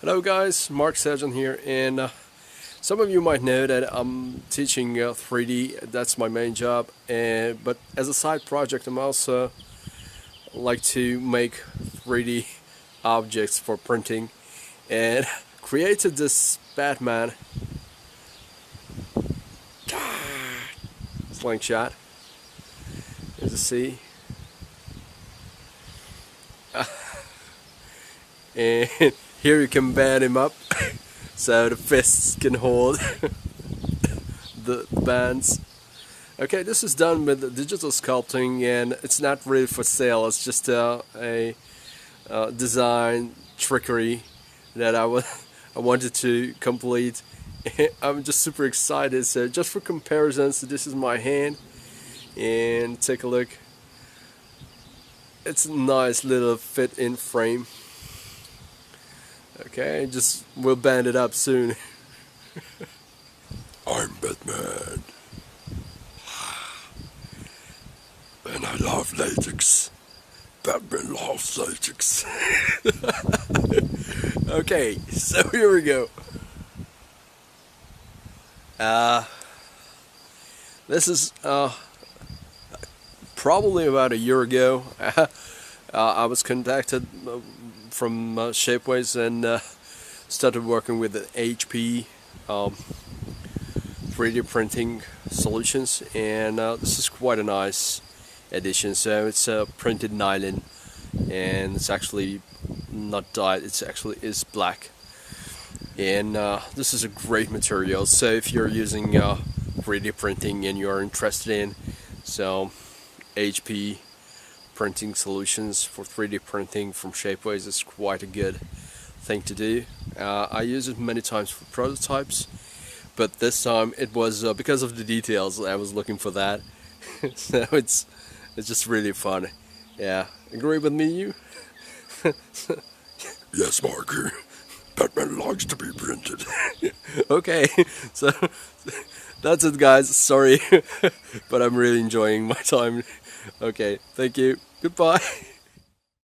Hello guys, Mark Seljan here, and some of you might know that I'm teaching 3D. That's my main job, but as a side project I'm also like to make 3D objects for printing, and created this Batman Slingshot, as you see. And here you can band him up so the fists can hold the bands. Okay, this is done with digital sculpting, and it's not really for sale. It's just a design trickery that I wanted to complete. I'm just super excited. So just for comparisons, this is my hand, and take a look. It's a nice little fit-in frame. Okay, we'll band it up soon. I'm Batman. And I love latex. Batman loves latex. Okay, so here we go. This is probably about a year ago. I was contacted from Shapeways and started working with the HP 3D printing solutions, and this is quite a nice addition. So it's printed nylon, and it's actually not dyed, it's actually is black, and this is a great material. So if you're using 3D printing and you're interested in HP printing solutions for 3D printing from Shapeways, is quite a good thing to do. I use it many times for prototypes, but this time it was because of the details. I was looking for that. So it's just really fun. Yeah, agree with me, you? Yes, Marker. Batman likes to be printed. Okay, so that's it guys, sorry, but I'm really enjoying my time. Okay, thank you, goodbye.